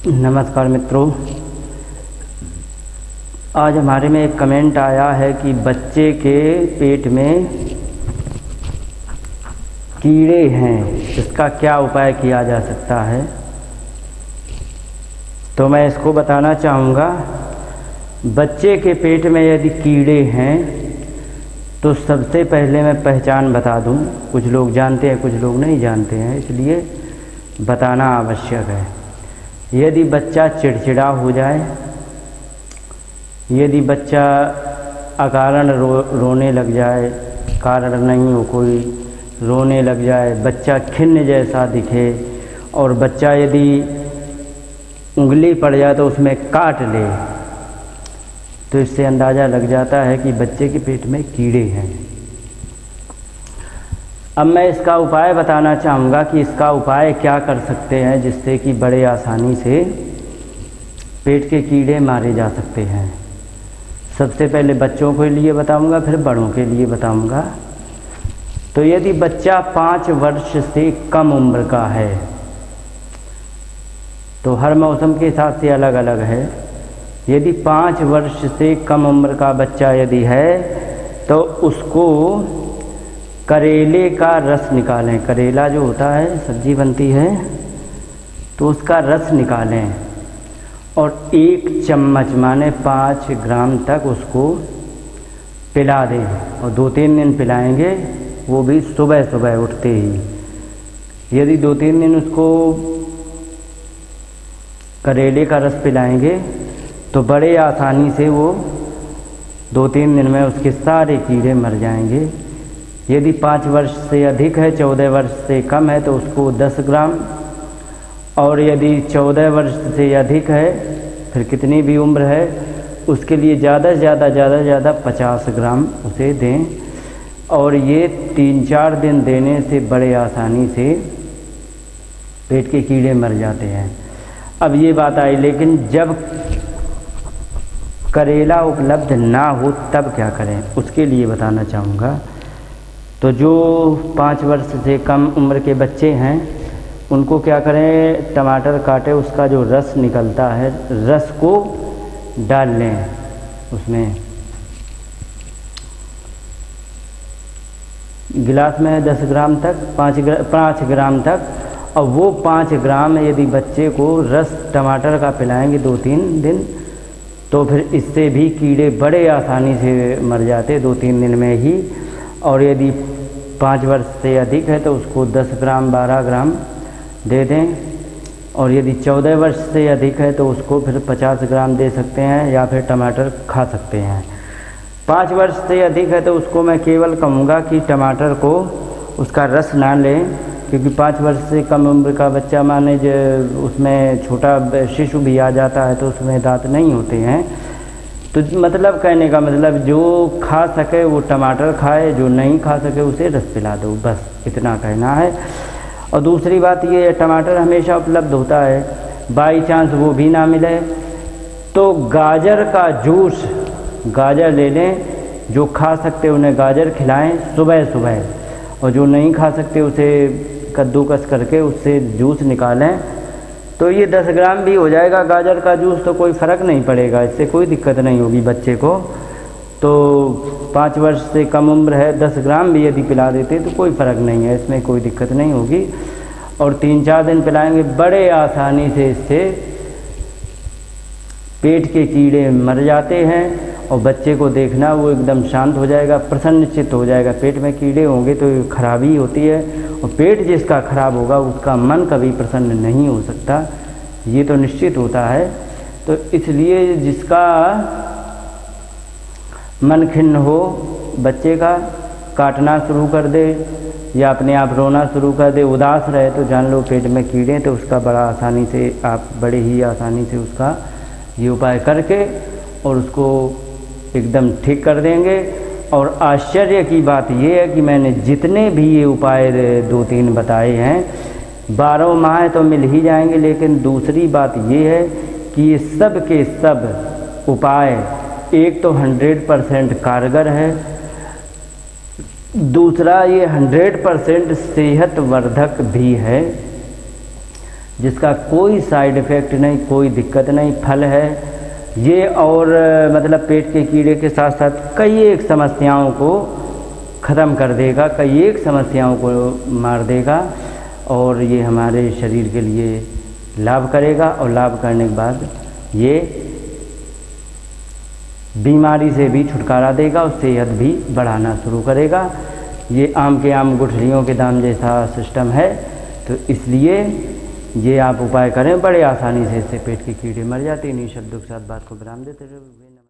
नमस्कार मित्रों, आज हमारे में एक कमेंट आया है कि बच्चे के पेट में कीड़े हैं, इसका क्या उपाय किया जा सकता है। तो मैं इसको बताना चाहूँगा। बच्चे के पेट में यदि कीड़े हैं तो सबसे पहले मैं पहचान बता दूँ। कुछ लोग जानते हैं, कुछ लोग नहीं जानते हैं, इसलिए बताना आवश्यक है। यदि बच्चा चिड़चिड़ा हो जाए, यदि बच्चा अकारण रोने लग जाए, कारण नहीं हो कोई, रोने लग जाए, बच्चा खिन्न जैसा दिखे और बच्चा यदि उंगली पड़ जाए तो उसमें काट ले, तो इससे अंदाज़ा लग जाता है कि बच्चे के पेट में कीड़े हैं। अब मैं इसका उपाय बताना चाहूँगा कि इसका उपाय क्या कर सकते हैं जिससे कि बड़े आसानी से पेट के कीड़े मारे जा सकते हैं। सबसे पहले बच्चों के लिए बताऊँगा, फिर बड़ों के लिए बताऊँगा। तो यदि बच्चा 5 वर्ष से कम उम्र का है, तो हर मौसम के हिसाब से अलग अलग है। यदि 5 वर्ष से कम उम्र का बच्चा यदि है तो उसको करेले का रस निकालें। करेला जो होता है, सब्जी बनती है, तो उसका रस निकालें और 1 चम्मच माने 5 ग्राम तक उसको पिला दें और 2-3 दिन पिलाएंगे, वो भी सुबह सुबह उठते ही। यदि 2-3 दिन उसको करेले का रस पिलाएंगे तो बड़े आसानी से वो 2-3 दिन में उसके सारे कीड़े मर जाएंगे। यदि 5 वर्ष से अधिक है, 14 वर्ष से कम है, तो उसको 10 ग्राम, और यदि 14 वर्ष से अधिक है, फिर कितनी भी उम्र है, उसके लिए ज़्यादा से ज़्यादा 50 ग्राम उसे दें। और ये 3-4 दिन देने से बड़े आसानी से पेट के कीड़े मर जाते हैं। अब ये बात आई, लेकिन जब करेला उपलब्ध ना हो तब क्या करें, उसके लिए बताना चाहूँगा। तो जो 5 वर्ष से कम उम्र के बच्चे हैं उनको क्या करें, टमाटर काटे, उसका जो रस निकलता है, रस को डाल लें उसमें। गिलास में 10 ग्राम तक, 5 ग्राम तक, और वो 5 ग्राम यदि बच्चे को रस टमाटर का पिलाएंगे 2-3 दिन, तो फिर इससे भी कीड़े बड़े आसानी से मर जाते 2-3 दिन में ही। और यदि 5 वर्ष से अधिक है तो उसको 10 ग्राम 12 ग्राम दे दें। और यदि 14 वर्ष से अधिक है तो उसको फिर 50 ग्राम दे सकते हैं, या फिर टमाटर खा सकते हैं। 5 वर्ष से अधिक है तो उसको मैं केवल कहूँगा कि टमाटर को उसका रस ना लें, क्योंकि 5 वर्ष से कम उम्र का बच्चा माने जो उसमें छोटा शिशु भी आ जाता है तो उसमें दांत नहीं होते हैं। तो मतलब कहने का मतलब जो खा सके वो टमाटर खाए, जो नहीं खा सके उसे रस पिला दो, बस इतना कहना है। और दूसरी बात ये है, टमाटर हमेशा उपलब्ध होता है, बाई चांस वो भी ना मिले तो गाजर का जूस, गाजर ले लें। जो खा सकते उन्हें गाजर खिलाएं सुबह सुबह, और जो नहीं खा सकते उसे कद्दूकस करके उससे जूस निकालें। तो ये 10 ग्राम भी हो जाएगा गाजर का जूस, तो कोई फ़र्क नहीं पड़ेगा, इससे कोई दिक्कत नहीं होगी बच्चे को। तो 5 वर्ष से कम उम्र है, 10 ग्राम भी यदि पिला देते तो कोई फ़र्क नहीं है, इसमें कोई दिक्कत नहीं होगी। और 3-4 दिन पिलाएंगे, बड़े आसानी से इससे पेट के कीड़े मर जाते हैं। और बच्चे को देखना वो एकदम शांत हो जाएगा, प्रसन्नचित्त हो जाएगा। पेट में कीड़े होंगे तो खराबी होती है, और पेट जिसका खराब होगा उसका मन कभी प्रसन्न नहीं हो सकता, ये तो निश्चित होता है। तो इसलिए जिसका मन खिन्न हो, बच्चे का काटना शुरू कर दे या अपने आप रोना शुरू कर दे, उदास रहे, तो जान लो पेट में कीड़े, तो उसका बड़े ही आसानी से उसका ये उपाय करके और उसको एकदम ठीक कर देंगे। और आश्चर्य की बात ये है कि मैंने जितने भी ये उपाय 2-3 बताए हैं 12 माह तो मिल ही जाएंगे, लेकिन दूसरी बात ये है कि ये सब के सब उपाय एक तो 100% कारगर है, दूसरा ये 100% सेहतवर्धक भी है। जिसका कोई साइड इफ़ेक्ट नहीं, कोई दिक्कत नहीं, फल है ये। और मतलब पेट के कीड़े के साथ साथ कई एक समस्याओं को ख़त्म कर देगा, कई एक समस्याओं को मार देगा और ये हमारे शरीर के लिए लाभ करेगा। और लाभ करने के बाद ये बीमारी से भी छुटकारा देगा और सेहत भी बढ़ाना शुरू करेगा। ये आम के आम गुठलियों के दाम जैसा सिस्टम है, तो इसलिए ये आप उपाय करें, बड़े आसानी से इससे पेट के कीड़े मर जाते हैं। इन्हीं शब्दों के साथ बात को विराम देते रहे।